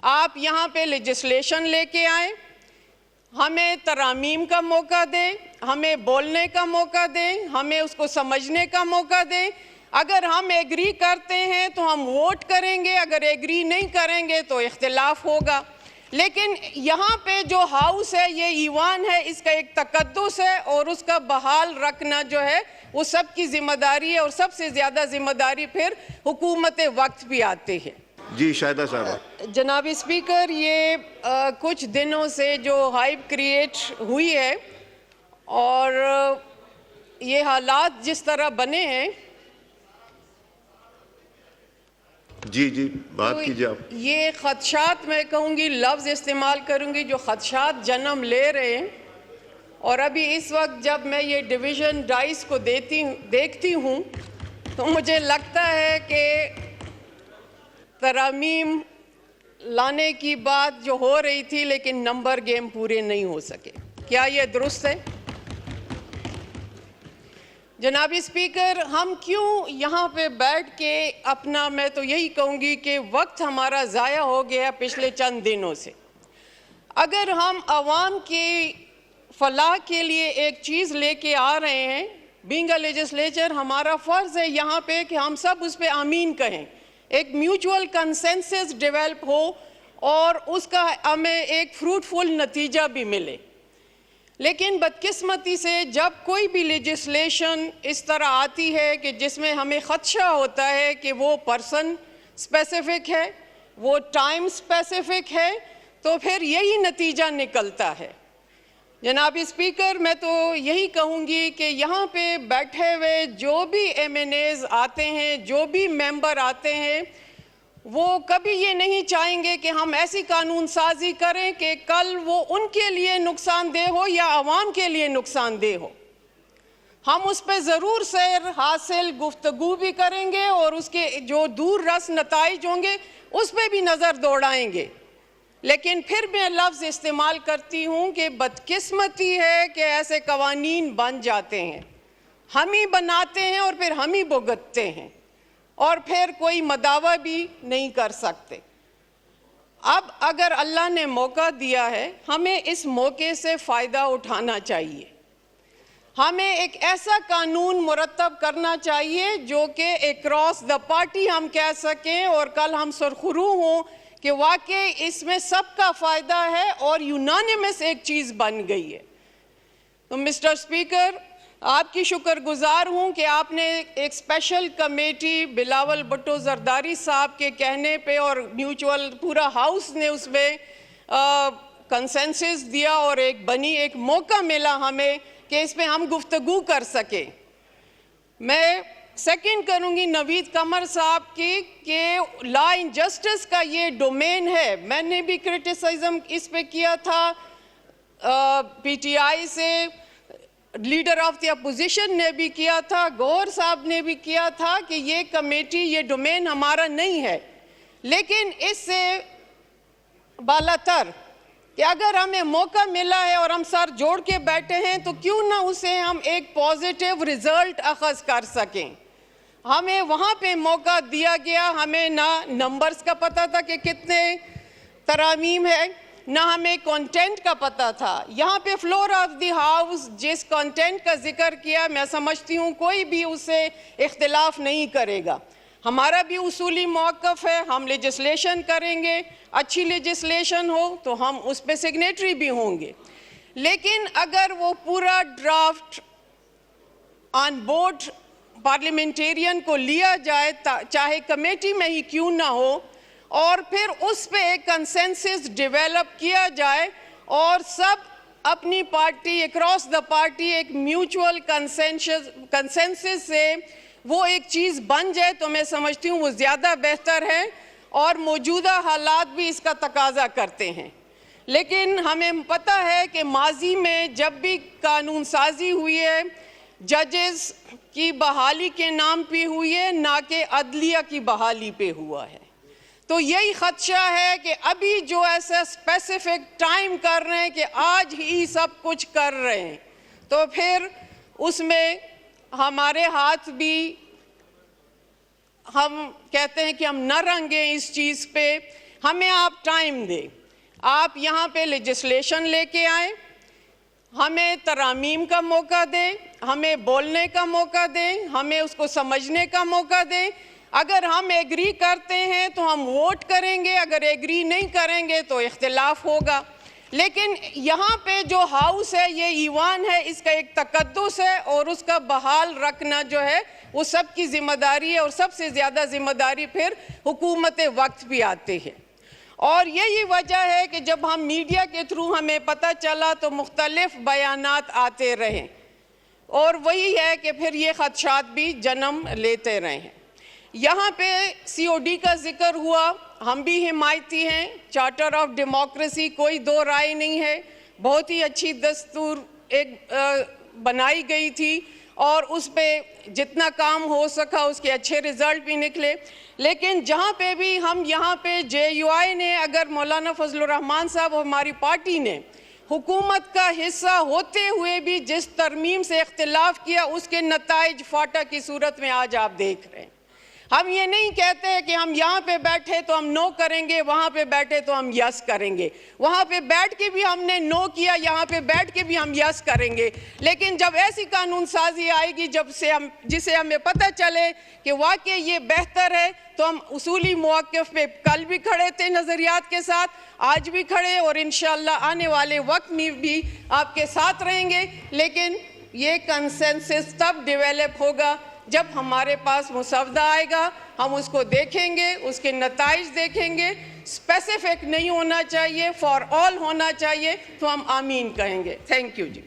आप यहाँ पे लेजिस्लेशन लेके आए, हमें तरामीम का मौका दें, हमें बोलने का मौका दें, हमें उसको समझने का मौका दें। अगर हम एग्री करते हैं तो हम वोट करेंगे, अगर एग्री नहीं करेंगे तो इख्तिलाफ होगा। लेकिन यहाँ पे जो हाउस है, ये ईवान है, इसका एक तकद्दुस है और उसका बहाल रखना जो है वो सबकी जिम्मेदारी है, और सबसे ज़्यादा जिम्मेदारी फिर हुकूमत वक्त भी आती है। जी शाहिदा साहब। जनाब स्पीकर, ये कुछ दिनों से जो हाइप क्रिएट हुई है और ये हालात जिस तरह बने हैं, जी जी बात तो कीजिए आप। ये खदशात, मैं कहूँगी, लफ्ज़ इस्तेमाल करूँगी, जो खदशात जन्म ले रहे हैं। और अभी इस वक्त जब मैं ये डिवीज़न डाइस को देखती हूँ तो मुझे लगता है कि तरमीम लाने की बात जो हो रही थी, लेकिन नंबर गेम पूरे नहीं हो सके। क्या ये दुरुस्त है? जनाब स्पीकर, हम क्यों यहाँ पे बैठ के अपना, मैं तो यही कहूँगी कि वक्त हमारा ज़ाया हो गया पिछले चंद दिनों से। अगर हम आवाम की फलाह के लिए एक चीज़ लेके आ रहे हैं, बीइंग अ लेजिस्लेचर, हमारा फ़र्ज़ है यहाँ पे कि हम सब उस पर आमीन कहें, एक म्यूचुअल कंसेंसस डेवलप हो और उसका हमें एक फ्रूटफुल नतीजा भी मिले। लेकिन बदकिस्मती से जब कोई भी लेजिस्लेशन इस तरह आती है कि जिसमें हमें ख़दशा होता है कि वो पर्सन स्पेसिफिक है, वो टाइम स्पेसिफिक है, तो फिर यही नतीजा निकलता है। जनाब स्पीकर, मैं तो यही कहूँगी कि यहाँ पे बैठे हुए जो भी MNAs आते हैं, जो भी मेंबर आते हैं, वो कभी ये नहीं चाहेंगे कि हम ऐसी कानून साजी करें कि कल वो उनके लिए नुकसानदेह हो या आवाम के लिए नुकसानदेह हो। हम उस पर ज़रूर सैर हासिल गुफ्तगू भी करेंगे और उसके जो दूर रस नताइज होंगे उस पर भी नज़र दौड़ाएंगे। लेकिन फिर मैं लफ्ज़ इस्तेमाल करती हूँ कि बदकिस्मती है कि ऐसे कवानीन बन जाते हैं, हम ही बनाते हैं और फिर हम ही भुगतते हैं और फिर कोई मदावा भी नहीं कर सकते। अब अगर अल्लाह ने मौका दिया है, हमें इस मौके से फ़ायदा उठाना चाहिए। हमें एक ऐसा कानून मुरतब करना चाहिए जो कि अक्रॉस द पार्टी हम कह सकें और कल हम सुरखरू हों कि वाकई इसमें सबका फ़ायदा है और यूनानिमस एक चीज़ बन गई है। तो मिस्टर स्पीकर, आपकी शुक्रगुजार हूँ कि आपने एक स्पेशल कमेटी बिलावल भुट्टो जरदारी साहब के कहने पे और म्यूचुअल पूरा हाउस ने उसमें कंसेंसस दिया और एक मौका मिला हमें कि इस पे हम गुफ्तगू कर सके। मैं सेकंड करूँगी नवीद कमर साहब की कि लॉ एंड जस्टिस का ये डोमेन है। मैंने भी क्रिटिसिज्म इस पे किया था, PTI से लीडर ऑफ द अपोजिशन ने भी किया था, गौहर साहब ने भी किया था कि ये कमेटी, ये डोमेन हमारा नहीं है। लेकिन इससे बालातर कि अगर हमें मौका मिला है और हम सर जोड़ के बैठे हैं तो क्यों ना उसे हम एक पॉजिटिव रिजल्ट अखज़ कर सकें। हमें वहाँ पे मौका दिया गया, हमें ना नंबर्स का पता था कि कितने तरामीम है, ना हमें कंटेंट का पता था। यहाँ पे फ्लोर ऑफ द हाउस जिस कंटेंट का जिक्र किया, मैं समझती हूँ कोई भी उससे इख्तिलाफ नहीं करेगा। हमारा भी उसूली मौक़िफ़ है, हम लेजिस्लेशन करेंगे, अच्छी लेजिस्लेशन हो तो हम उस पर सिग्नेटरी भी होंगे। लेकिन अगर वो पूरा ड्राफ्ट ऑन बोर्ड पार्लियामेंटेरियन को लिया जाए, चाहे कमेटी में ही क्यों ना हो, और फिर उस पे एक कंसेंसस डेवलप किया जाए और सब अपनी पार्टी अक्रॉस द पार्टी एक म्यूचुअल कंसेंसस से वो एक चीज़ बन जाए, तो मैं समझती हूँ वो ज़्यादा बेहतर है और मौजूदा हालात भी इसका तकाजा करते हैं। लेकिन हमें पता है कि माजी में जब भी कानून साजी हुई है, जजेस की बहाली के नाम पे हुई है, ना कि अदलिया की बहाली पे हुआ है। तो यही खदशा है कि अभी जो ऐसा स्पेसिफिक टाइम कर रहे हैं कि आज ही सब कुछ कर रहे हैं, तो फिर उसमें हमारे हाथ भी, हम कहते हैं कि हम न रंगे इस चीज़ पे। हमें आप टाइम दें, आप यहाँ पे लेजिस्लेशन लेके आए, हमें तरामीम का मौका दें, हमें बोलने का मौका दें, हमें उसको समझने का मौका दें। अगर हम एग्री करते हैं तो हम वोट करेंगे, अगर एग्री नहीं करेंगे तो इख्तिलाफ होगा। लेकिन यहाँ पे जो हाउस है, ये ईवान है, इसका एक तकद्दुस है और उसका बहाल रखना जो है वो सबकी जिम्मेदारी है, और सबसे ज़्यादा जिम्मेदारी फिर हुकूमत वक्त भी आती है। और यही वजह है कि जब हम मीडिया के थ्रू हमें पता चला तो मुख्तलिफ बयानात आते रहे, और वही है कि फिर ये खदशात भी जन्म लेते रहे हैं। यहाँ पे COD का जिक्र हुआ, हम भी हिमायती हैं, चार्टर ऑफ डेमोक्रेसी, कोई दो राय नहीं है, बहुत ही अच्छी दस्तूर एक बनाई गई थी और उस पे जितना काम हो सका उसके अच्छे रिजल्ट भी निकले। लेकिन जहाँ पे भी हम यहाँ पे JUI ने, अगर मौलाना फजलुर रहमान साहब और हमारी पार्टी ने हुकूमत का हिस्सा होते हुए भी जिस तरमीम से इख्तिलाफ किया, उसके नताइज फाटा की सूरत में आज आप देख रहे हैं। हम ये नहीं कहते हैं कि हम यहाँ पे बैठे तो हम नो करेंगे, वहाँ पे बैठे तो हम यस करेंगे। वहाँ पे बैठ के भी हमने नो किया, यहाँ पे बैठ के भी हम यस करेंगे। लेकिन जब ऐसी कानून साजी आएगी जिसे हमें पता चले कि वाकई ये बेहतर है, तो हम उसूली मौक़िफ़ पे कल भी खड़े थे नज़रियात के साथ, आज भी खड़े और इंशाअल्लाह आने वाले वक्त में भी आपके साथ रहेंगे। लेकिन ये कंसेंसस तब डेवलप होगा जब हमारे पास मुसवदा आएगा, हम उसको देखेंगे, उसके नताइज देखेंगे। स्पेसिफिक नहीं होना चाहिए, फॉर ऑल होना चाहिए, तो हम आमीन कहेंगे। Thank you ji.